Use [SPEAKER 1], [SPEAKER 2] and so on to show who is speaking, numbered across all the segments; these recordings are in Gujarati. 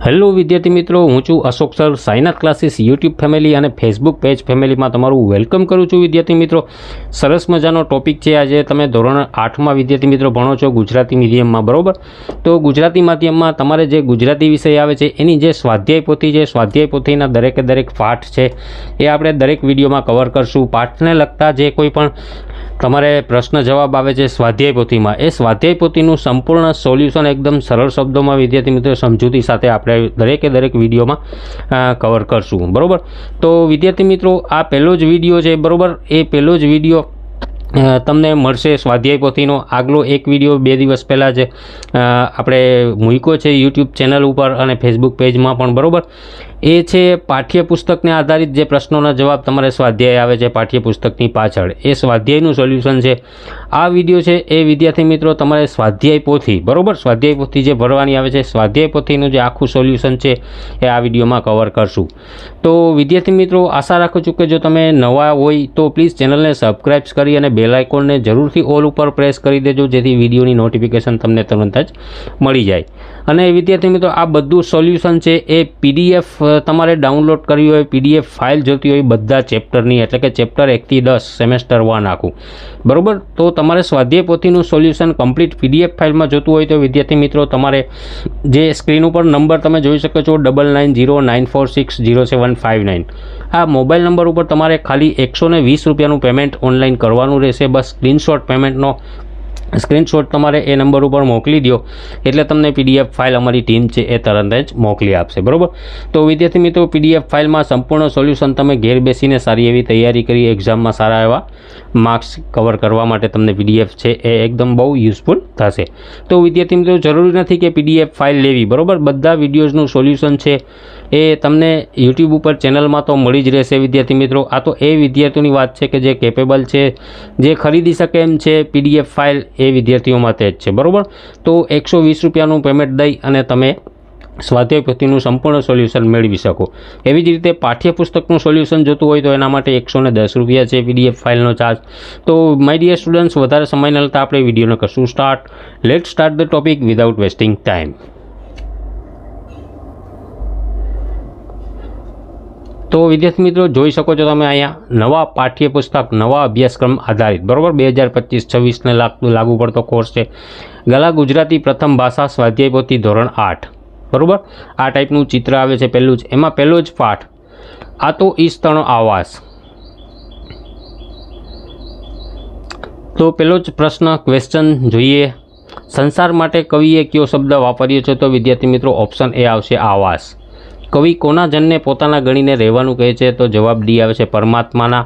[SPEAKER 1] હેલો વિદ્યાર્થી મિત્રો, હું છું Ashok sir. Sainath classes YouTube family અને ફેસબુક પેજ ફેમિલીમાં તમારું વેલકમ કરું છું. વિદ્યાર્થી મિત્રો, સરસ મજાનો ટોપિક છે. આજે તમે ધોરણ 8માં વિદ્યાર્થી મિત્રો ભણો છો ગુજરાતી મીડિયમમાં, બરાબર? તો ગુજરાતી માધ્યમમાં તમારે જે ગુજરાતી વિષય આવે છે એની જે સ્વાધ્યાય પોથી છે, સ્વાધ્યાય પોથીના દરેકે દરેક પાઠ છે એ આપણે દરેક વિડીયોમાં કવર કરશું. પાઠને લગતા જે કોઈ પણ તમારે પ્રશ્ન જવાબ આવે છે સ્વાધ્યાય પોથીમાં, એ સ્વાધ્યાય પોથીનું સંપૂર્ણ સોલ્યુશન એકદમ સરળ શબ્દોમાં વિદ્યાર્થી મિત્રો સમજૂતી સાથે આપણે દરેકે દરેક વિડીયોમાં કવર કરશું, બરાબર? તો વિદ્યાર્થી મિત્રો, આ પહેલો જ વિડીયો છે, બરાબર? એ પહેલો જ વિડીયો તમને મળશે સ્વાધ્યાય પોથીનો. આગલો એક વિડીયો 2 દિવસ પહેલાં જ આપણે મૂક્યો છે યુટ્યુબ ચેનલ ઉપર અને ફેસબુક પેજમાં પણ, બરાબર? એ છે પાઠ્યપુસ્તકને આધારિત જે પ્રશ્નોના જવાબ તમારે સ્વાધ્યાય આવે છે પાઠ્યપુસ્તકની પાછળ, એ સ્વાધ્યાયનું સોલ્યુશન છે. આ વિડીયો છે એ વિદ્યાર્થી મિત્રો તમારે સ્વાધ્યાય પોથી, બરાબર? સ્વાધ્યાય પોથી જે ભરવાની આવે છે, સ્વાધ્યાય પોથીનું જે આખું સોલ્યુશન છે એ આ વિડીયોમાં કવર કરશું. તો વિદ્યાર્થી મિત્રો, આશા રાખું છું કે જો તમે નવા હોય તો પ્લીઝ ચેનલને સબસ્ક્રાઈબ કરી અને બેલ આઇકોનને જરૂરથી ઓલ ઉપર પ્રેસ કરી દેજો, જેથી વિડીયોની નોટિફિકેશન તમને તરત જ મળી જાય. અને વિદ્યાર્થી મિત્રો, આ બધું સોલ્યુશન છે એ પીડીએફ તમારે ડાઉનલોડ કરવી હોય, પીડીએફ ફાઇલ જોતી હોય બધા ચેપ્ટરની, એટલે કે ચેપ્ટર 1 થી 10 સેમેસ્ટર 1 આખું, બરાબર? તો તમારે સ્વાધ્યાય પોથીનું સોલ્યુશન કમ્પ્લીટ પીડીએફ ફાઇલમાં જોતું હોય તો વિદ્યાર્થી મિત્રો તમારે જે સ્ક્રીન ઉપર નંબર તમે જોઈ શકો છો 9909460759, આ મોબાઈલ નંબર ઉપર તમારે ખાલી 120 રૂપિયાનું પેમેન્ટ ઓનલાઈન કરવાનું રહેશે. બસ સ્ક્રીનશોટ તમારે એ નંબર ઉપર મોકલી દો એટલે તમને પીડીએફ ફાઇલ અમારી ટીમ છે એ તરત જ મોકલી આપશે, બરાબર? તો વિદ્યાર્થી મિત્રો, પીડીએફ ફાઇલમાં સંપૂર્ણ સોલ્યુશન તમે ઘેર બેસીને સારી એવી તૈયારી કરી એક્ઝામમાં સારા એવા માર્ક્સ કવર કરવા માટે તમને પીડીએફ છે એ એકદમ બહુ યુઝફુલ થશે. તો વિદ્યાર્થી મિત્રો, જરૂરી નથી કે પીડીએફ ફાઇલ લેવી, બરાબર? બધા વિડીયોઝનું સોલ્યુશન છે એ તમને યુટ્યુબ ઉપર ચેનલમાં તો મળી જ રહેશે. વિદ્યાર્થી મિત્રો, આ તો એ વિદ્યાર્થીઓની વાત છે કે જે કેપેબલ છે, જે ખરીદી શકે એમ છે પીડીએફ ફાઇલ, એ વિદ્યાર્થીઓ માટે જ છે, બરાબર? તો 120 રૂપિયાનું પેમેન્ટ દઈ અને તમે સ્વાધ્યાય પોથીનું સંપૂર્ણ સોલ્યુશન મેળવી શકો. એવી જ રીતે પાઠ્યપુસ્તકનું સોલ્યુશન જોતું હોય તો એના માટે 110 રૂપિયા છે પીડીએફ ફાઇલનો ચાર્જ. તો માય ડિયર સ્ટુડન્ટ્સ, વધારે સમય ન લેતા આપણે વિડીયોને કરશું start. Late start the topic without wasting time. તો વિદ્યાર્થી મિત્રો, જોઈ શકો છો તમે અહીંયા નવા પાઠ્યપુસ્તક, નવા અભ્યાસક્રમ આધારિત, બરાબર? 2025-26ને લાગુ પડતો કોર્સ છે ગલા ગુજરાતી પ્રથમ ભાષા સ્વાધ્યાય પોથી ધોરણ 8, બરાબર? આ ટાઈપનું ચિત્ર આવે છે પહેલું જ. એમાં પહેલો જ પાઠ, આ તો ઈસ્તણો આવાસ. તો પહેલો જ પ્રશ્ન, ક્વેશ્ચન જોઈએ. સંસાર માટે કવિએ કયો શબ્દ વાપર્યો છે? તો વિદ્યાર્થી મિત્રો, ઓપ્શન એ આવશે આવાસ. કવિ કોના જનને પોતાના ગણીને રહેવાનું કહે છે? તો જવાબ ડી આવે છે પરમાત્માના.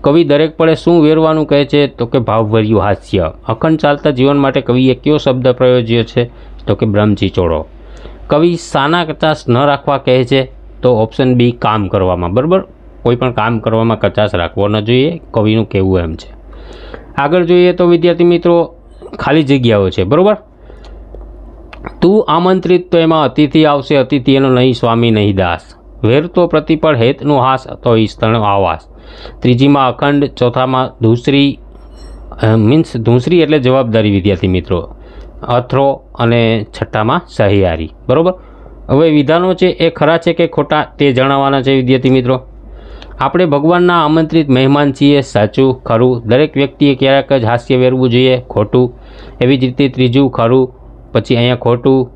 [SPEAKER 1] કવિ દરેક પળે શું વેરવાનું કહે છે? તો કે ભાવભર્યું હાસ્ય. અખંડ ચાલતા જીવન માટે કવિએ કયો શબ્દ પ્રયોજ્યો છે? તો કે બ્રહ્મચીચોળો. કવિ શાના કચાશ ન રાખવા કહે છે? તો ઓપ્શન બી કામ કરવામાં, બરાબર? કોઈ પણ કામ કરવામાં કચાશ રાખવો ન જોઈએ, કવિનું કહેવું એમ છે. આગળ જોઈએ તો વિદ્યાર્થી મિત્રો, ખાલી જગ્યાઓ છે, બરાબર? તું આમંત્રિત તો એમાં અતિથિ આવશે, અતિથિ એનો નહીં સ્વામી નહીં દાસ. વેર તો પ્રતિપળ હેતનું હાસ, તો ઈસ્તણ આવાસ. ત્રીજીમાં અખંડ, ચોથામાં ધૂસરી, ધૂસરી એટલે જવાબદારી વિદ્યાર્થી મિત્રો, અથરો, અને છઠ્ઠામાં સહિયારી, બરાબર? હવે વિધાનો છે એ ખરા છે કે ખોટા તે જણાવવાના છે વિદ્યાર્થી મિત્રો. આપણે ભગવાનના આમંત્રિત મહેમાન છીએ, સાચું, ખરું. દરેક વ્યક્તિએ ક્યારેક જ હાસ્ય વેરવું જોઈએ, ખોટું. એવી જ રીતે ત્રીજું ખરું, પછી અહીંયા ખોટું,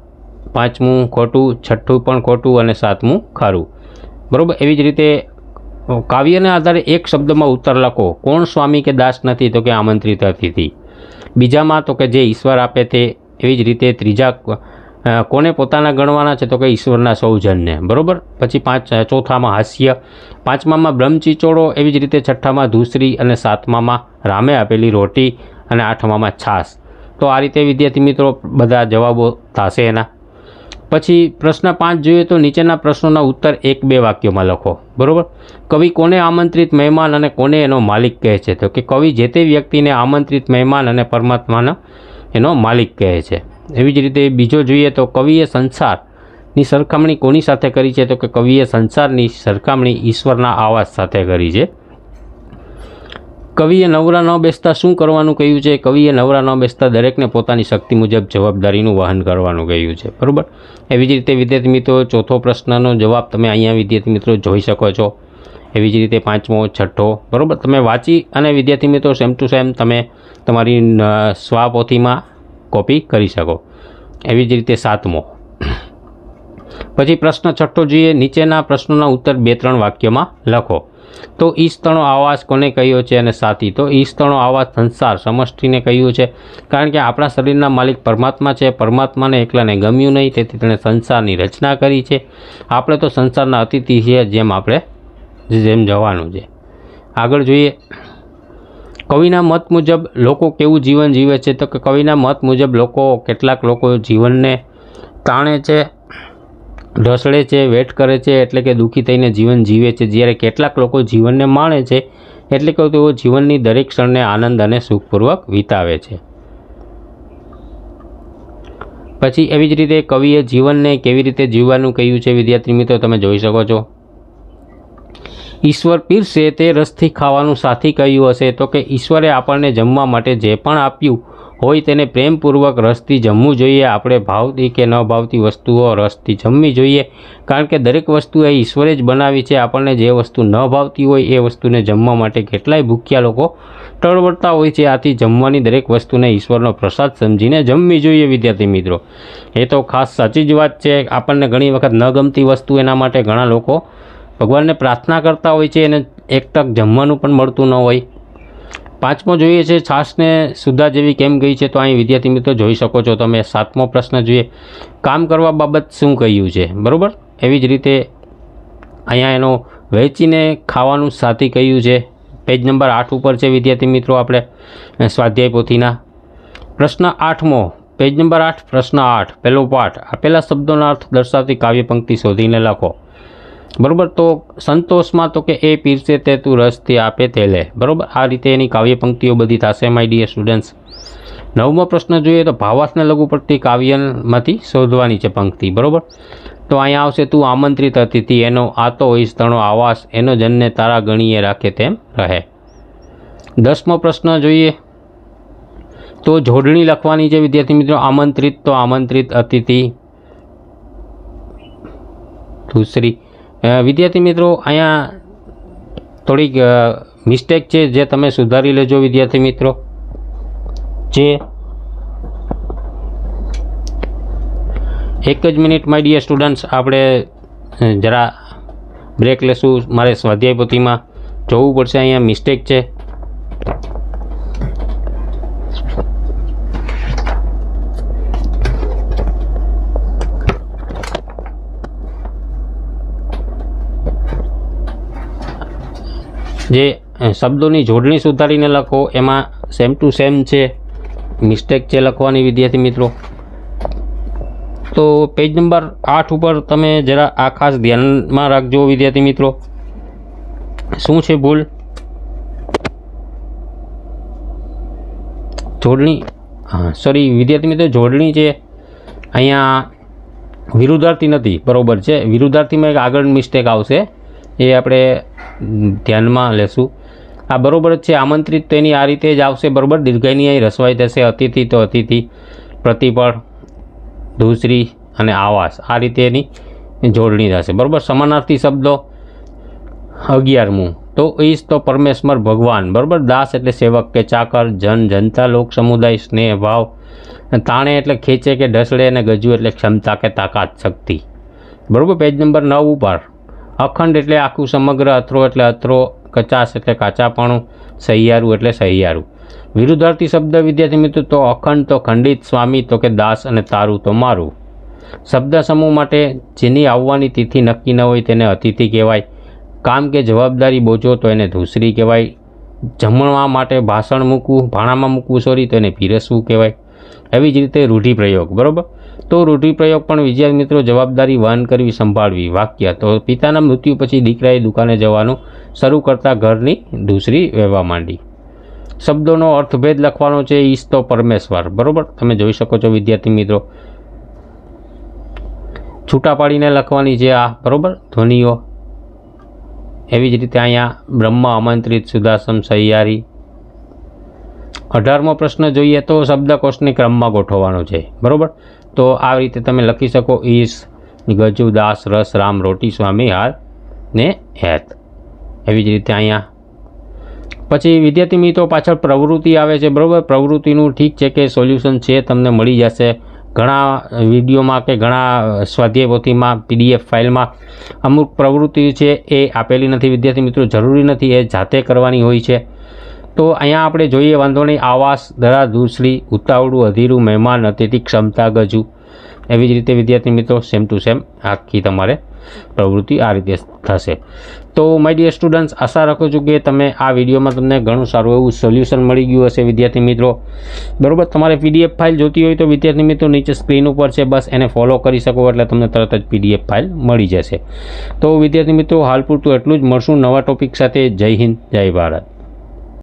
[SPEAKER 1] પાંચમું ખોટું, છઠ્ઠું પણ ખોટું અને સાતમું ખરું, બરાબર? એવી જ રીતે કાવ્યને આધારે એક શબ્દમાં ઉત્તર લખો. કોણ સ્વામી કે દાસ નથી? તો કે આમંત્રિત અતિથિ. બીજામાં તો કે જે ઈશ્વર આપે તે. એવી જ રીતે ત્રીજા, કોને પોતાના ગણવાના છે? તો કે ઈશ્વરના સૌજનને, બરાબર? પછી ચોથામાં હાસ્ય, પાંચમામાં બ્રહ્મચીચોળો, એવી જ રીતે છઠ્ઠામાં ધૂસરી, અને સાતમામાં રામે આપેલી રોટી, અને આઠમામાં છાશ. તો આ રીતે વિદ્યાર્થી મિત્રો બધા જવાબો થશે એના. પછી પ્રશ્ન 5 જોઈએ તો નીચેના પ્રશ્નોના ઉત્તર 1-2 વાક્યોમાં લખો, બરાબર? કવિ કોને આમંત્રિત મહેમાન અને કોને એનો માલિક કહે છે? તો કે કવિ જે તે વ્યક્તિને આમંત્રિત મહેમાન અને પરમાત્માનો એનો માલિક કહે છે. એવી જ રીતે બીજો જોઈએ તો કવિએ સંસારની સરખામણી કોની સાથે કરી છે? તો કે કવિએ સંસારની સરખામણી ઈશ્વરના આવાસ સાથે કરી છે. કવિએ નવરા ન બેસતા શું કરવાનું કહ્યું છે? કવિએ નવરા ન બેસતા દરેકને પોતાની શક્તિ મુજબ જવાબદારીનું વહન કરવાનું કહ્યું છે, બરાબર. એવી જ રીતે વિદ્યાર્થી મિત્રો ચોથો પ્રશ્નનો જવાબ તમે અહીંયા વિદ્યાર્થી મિત્રો જોઈ શકો છો. એવી જ રીતે પાંચમો, છઠ્ઠો, બરાબર. તમે વાંચી અને વિદ્યાર્થી મિત્રો સેમ ટુ સેમ તમે તમારી સ્વાપોથીમાં કોપી કરી શકો. એવી જ રીતે સાતમો. પછી પ્રશ્ન છઠ્ઠો જોઈએ. નીચેના પ્રશ્નોના ઉત્તર 2-3 વાક્યમાં લખો. તો ઈશતણો આવાસ કોને કહ્યો છે? અને સાથી. તો ઈશતણો આવાસ સંસાર સમષ્ટિને કહ્યું છે, કારણ કે આપણા શરીરના માલિક પરમાત્મા છે. પરમાત્માને એકલાને ગમ્યું નહીં, તેથી તેણે સંસારની રચના કરી છે. આપણે તો સંસારના અતિથિ છીએ, જેમ જવાનું છે. આગળ જોઈએ. કવિના મત મુજબ લોકો કેવું જીવન જીવે છે? તો કે કવિના મત મુજબ કેટલાક લોકો જીવનને તાણે છે, ઢસડે છે, વેટ કરે છે, એટલે કે દુઃખી થઈને જીવન જીવે છે. જ્યારે કેટલાક લોકો જીવનને માણે છે, એટલે કે તેઓ જીવનની દરેક ક્ષણને આનંદ અને સુખપૂર્વક વિતાવે છે. પછી એવી જ રીતે કવિએ જીવનને કેવી રીતે જીવવાનું કહ્યું છે વિદ્યાર્થી મિત્રો તમે જોઈ શકો છો. ઈશ્વર પીરસે તે રસથી ખાવાનું સાથી કહ્યું હશે. તો કે ઈશ્વરે આપણને જમવા માટે જે પણ આપ્યું હોય તેને પ્રેમપૂર્વક રસથી જમવું જોઈએ. આપણે ભાવતી કે ન ભાવતી વસ્તુઓ રસથી જમવી જોઈએ, કારણ કે દરેક વસ્તુ એ ઈશ્વરે જ બનાવી છે. આપણને જે વસ્તુ ન ભાવતી હોય એ વસ્તુને જમવા માટે કેટલાય ભૂખ્યા લોકો ટળવળતા હોય છે. આથી જમવાની દરેક વસ્તુને ઈશ્વરનો પ્રસાદ સમજીને જમવી જોઈએ વિદ્યાર્થી મિત્રો. એ તો ખાસ સાચી જ વાત છે. આપણને ઘણી વખત ન ગમતી વસ્તુ, એના માટે ઘણા લોકો ભગવાનને પ્રાર્થના કરતા હોય છે, એને એક ટક જમવાનું પણ મળતું ન હોય. પાંચમો જોઈએ છે, છાશને સુધા જેવી કેમ ગઈ છે? તો અહીં વિદ્યાર્થી મિત્રો જોઈ શકો છો તમે. સાતમો પ્રશ્ન જોઈએ. કામ કરવા બાબત શું કહ્યું છે? બરાબર. એવી જ રીતે અહીંયા એનો વહેંચીને ખાવાનું સાથી કહ્યું છે. પેજ નંબર 8 ઉપર છે વિદ્યાર્થી મિત્રો આપણે સ્વાધ્યાય પોથીના. પ્રશ્ન 8મો, પેજ નંબર 8, પ્રશ્ન 8, પહેલો પાઠ. આપેલા શબ્દોના અર્થ દર્શાવતી કાવ્ય પંક્તિ શોધીને લખો. બરાબર. તો સંતોષમાં તો કે એ પીરસે તે તું રસથી આપે તે લે. બરાબર. આ રીતે એની કાવ્ય પંક્તિઓ બધી થશે માય ડિયર સ્ટુડન્ટ્સ. 9મો પ્રશ્ન જોઈએ. તો ભાવાર્થને લઘુ પડતી કાવ્યમાંથી શોધવાની છે પંક્તિ. બરાબર. તો અહીંયા આવશે તું આમંત્રિત અતિથિ, એનો આ તો ઈશતણો આવાસ, એનો જનને તારા ગણીએ રાખે તેમ રહે. 10મો પ્રશ્ન જોઈએ. તો જોડણી લખવાની છે વિદ્યાર્થી મિત્રો. આમંત્રિત તો આમંત્રિત અતિથિ, દૂસરી. વિદ્યાર્થી મિત્રો અહીંયા થોડીક મિસ્ટેક છે, જે તમે સુધારી લેજો વિદ્યાર્થી મિત્રો. જે એક જ મિનિટ માય ડિયર સ્ટુડન્ટ્સ, આપણે જરા બ્રેક લેશું. મારે સ્વાધ્યાય પોથીમાં જોવું પડશે. અહીંયા મિસ્ટેક છે. જે શબ્દોની જોડણી સુધારીને લખો, એમાં સેમ ટુ સેમ છે, મિસ્ટેક છે લખવાની વિદ્યાર્થી મિત્રો. તો પેજ નંબર 8 ઉપર તમે જરા આ ખાસ ધ્યાનમાં રાખજો વિદ્યાર્થી મિત્રો. શું છે ભૂલ? જોડણી, સોરી વિદ્યાર્થી મિત્રો, જોડણી છે અહીંયા, વિરુદ્ધાર્થી નથી. બરાબર છે. વિરુદ્ધાર્થીમાં એક આગળ મિસ્ટેક આવશે, એ આપણે ધ્યાનમાં લેશું. આ બરાબર જ છે. આમંત્રિત તો એની આ રીતે જ આવશે. બરાબર. દીર્ઘાઈની અહીં રસવાઈ થશે. અતિથિ તો અતિથિ, પ્રતિપળ, દૂસરી અને આવાસ, આ રીતે એની જોડણી થશે. બરાબર. સમાનાર્થી શબ્દો 11મું. તો ઈશ તો પરમેશ્વર ભગવાન. બરાબર. દાસ એટલે સેવક કે ચાકર, જન જનતા, લોક સમુદાય, સ્નેહ ભાવ, તાણે એટલે ખેંચે કે ઢસડે, અને ગજુ એટલે ક્ષમતા કે તાકાત, શક્તિ. બરાબર. પેજ નંબર 9 ઉપર. અખંડ એટલે આખું સમગ્ર, અથરો એટલે અથરો, કચાશ એટલે કાચાપણું, સહિયારું એટલે સહિયારું. વિરુદ્ધાર્થી શબ્દ વિદ્યાર્થી મિત્રો. તો અખંડ તો ખંડિત, સ્વામી તો કે દાસ, અને તારું તો મારું. શબ્દ સમૂહ માટે જેની આવવાની તિથિ નક્કી ન હોય તેને અતિથિ કહેવાય. કામ કે જવાબદારી બોજો તો એને ધૂસરી કહેવાય. જમણવા માટે ભાષણ મૂકવું, ભાણામાં મૂકવું તો એને પીરસવું કહેવાય. એવી જ રીતે રૂઢિપ્રયોગ. બરાબર. તો રૂઢિપ્રયોગ પણ વિદ્યાર્થી મિત્રો જવાબદારી વહન કરવી, સંભાળવી. વાક્ય. તો પિતાના મૃત્યુ પછી દીકરાએ દુકાને જવાનું શરૂ કરતાં ઘરની ધૂસરી વહેવા માંડી. શબ્દોનો અર્થભેદ લખવાનો છે. ઈશ તો પરમેશ્વર. બરાબર. તમે જોઈ શકો છો વિદ્યાર્થી મિત્રો. છૂટા પાડીને લખવાની છે આ. બરાબર. ધ્વનિઓ. એવી જ રીતે અહીંયા બ્રહ્મ, આમંત્રિત, સુદાસમ, સહિયારી, 18મો પ્રશ્ન જોઈએ તો શબ્દકોશને ક્રમમાં ગોઠવવાનો છે, બરાબર. તો આ રીતે તમે લખી શકો: ઈશ, ગજુ, દાસ, રસ, રામ, રોટી, સ્વામી, હાર ને હેત. એવી જ રીતે અહીંયા પછી વિદ્યાર્થી મિત્રો પાછળ પ્રવૃત્તિ આવે છે, બરાબર. પ્રવૃત્તિનું ઠીક છે કે સોલ્યુશન છે તમને મળી જશે ઘણા વિડીયોમાં કે ઘણા સ્વાધ્યાય પોથીમાં PDF ફાઇલમાં. અમુક પ્રવૃત્તિ છે એ આપેલી નથી વિદ્યાર્થી મિત્રો, જરૂરી નથી, એ જાતે કરવાની હોય છે. તો અહીંયા આપણે જોઈએ, વાંધો નહીં. આવાસ, દરા, દૂસરી, ઉતાવળું, અધીરું, મહેમાન, અતિથિ, ક્ષમતા, ગજુ. એવી જ રીતે વિદ્યાર્થી મિત્રો સેમ ટુ સેમ આખી તમારે પ્રવૃત્તિ આ રીતે થશે. તો માય ડિયર સ્ટુડન્ટ્સ, આશા રાખું છું કે તમે આ વિડીયોમાં તમને ઘણું સારું એવું સોલ્યુશન મળી ગયું હશે વિદ્યાર્થી મિત્રો, બરાબર. તમારે PDF ફાઇલ જોતી હોય તો વિદ્યાર્થી મિત્રો નીચે સ્ક્રીન ઉપર છે, બસ એને ફોલો કરી શકો એટલે તમને તરત જ PDF ફાઇલ મળી જશે. તો વિદ્યાર્થી મિત્રો હાલ પૂરતું એટલું જ. મળશું નવા ટોપિક સાથે. જય હિન્દ, જય ભારત.